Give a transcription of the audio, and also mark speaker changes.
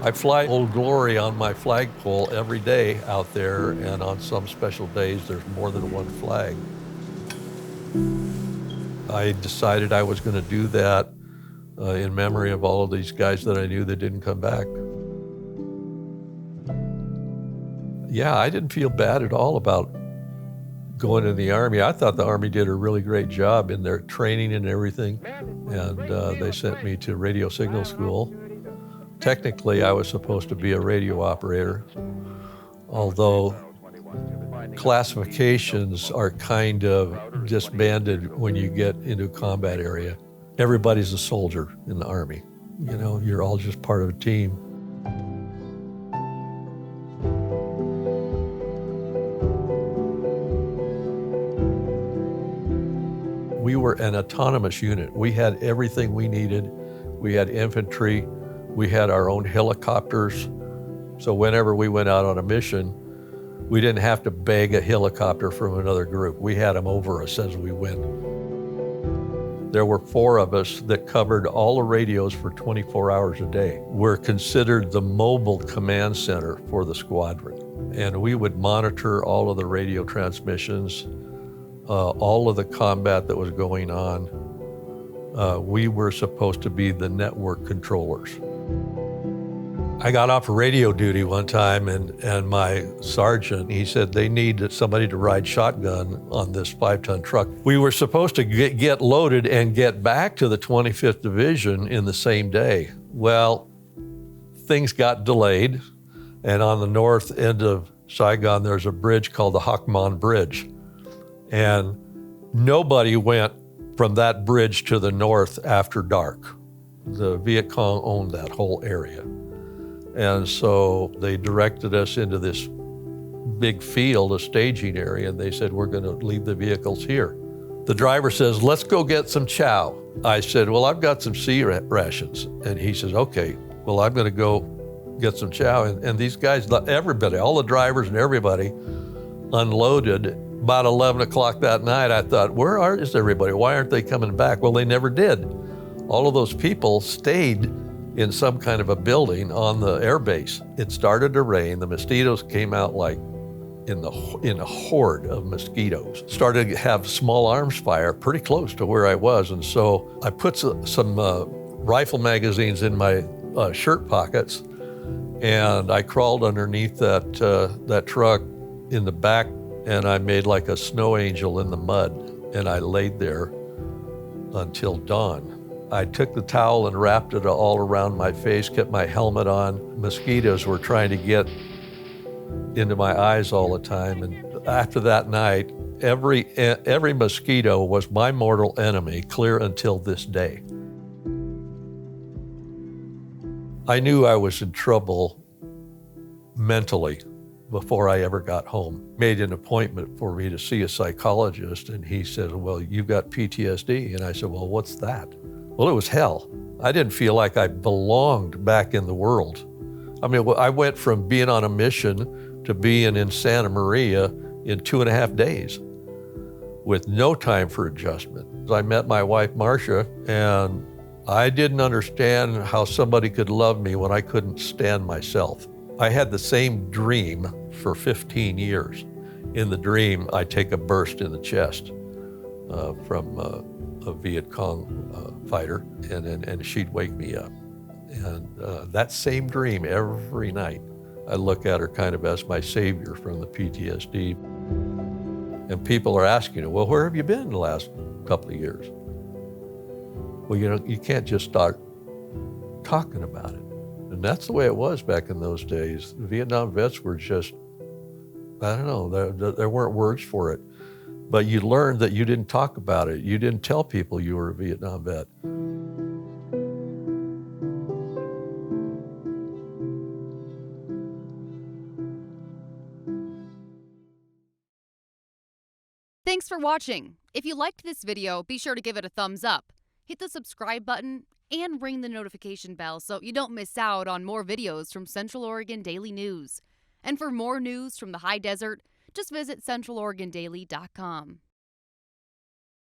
Speaker 1: I fly Old Glory on my flagpole every day out there, and on some special days, there's more than one flag. I decided I was going to do that in memory of all of these guys that I knew that didn't come back. Yeah, I didn't feel bad at all about going in the Army. I thought the Army did a really great job in their training and everything, and they sent me to radio signal school. Technically, I was supposed to be a radio operator, although classifications are kind of disbanded when you get into a combat area. Everybody's a soldier in the Army. You know, you're all just part of a team. We were an autonomous unit. We had everything we needed. We had infantry. We had our own helicopters. So whenever we went out on a mission, we didn't have to beg a helicopter from another group. We had them over us as we went. There were 4 of us that covered all the radios for 24 hours a day. We're considered the mobile command center for the squadron. And we would monitor all of the radio transmissions, all of the combat that was going on. We were supposed to be the network controllers. I got off radio duty one time, and my sergeant, he said they need somebody to ride shotgun on this 5-ton truck. We were supposed to get loaded and get back to the 25th Division in the same day. Well, things got delayed, and on the north end of Saigon, there's a bridge called the Hoc Mon Bridge. And nobody went from that bridge to the north after dark. The Viet Cong owned that whole area. And so they directed us into this big field, a staging area, and they said, we're going to leave the vehicles here. The driver says, let's go get some chow. I said, well, I've got some sea rations. And he says, okay, well, I'm going to go get some chow. And these guys, everybody, all the drivers and everybody unloaded. About 11 o'clock that night, I thought, where is everybody? Why aren't they coming back? Well, they never did. All of those people stayed in some kind of a building on the air base. It started to rain. The mosquitoes came out like in a horde of mosquitoes. Started to have small arms fire pretty close to where I was. And so I put some rifle magazines in my shirt pockets, and I crawled underneath that truck in the back, and I made like a snow angel in the mud, and I laid there until dawn. I took the towel and wrapped it all around my face, kept my helmet on. Mosquitoes were trying to get into my eyes all the time. And after that night, every mosquito was my mortal enemy, clear until this day. I knew I was in trouble mentally before I ever got home. Made an appointment for me to see a psychologist, and he said, well, you've got PTSD. And I said, well, what's that? Well, it was hell. I didn't feel like I belonged back in the world. I mean, I went from being on a mission to being in Santa Maria in 2.5 days with no time for adjustment. I met my wife, Marcia, and I didn't understand how somebody could love me when I couldn't stand myself. I had the same dream for 15 years. In the dream, I take a burst in the chest from a Viet Cong fighter, and she'd wake me up. And that same dream every night, I look at her kind of as my savior from the PTSD. And people are asking, well, where have you been the last couple of years? Well, you know, you can't just start talking about it. And that's the way it was back in those days. The Vietnam vets were just, I don't know, there weren't words for it. But you learned that you didn't talk about it. You didn't tell people you were a Vietnam vet.
Speaker 2: Thanks for watching. If you liked this video, be sure to give it a thumbs up. Hit the subscribe button and ring the notification bell so you don't miss out on more videos from Central Oregon Daily News. And for more news from the high desert, just visit centraloregondaily.com.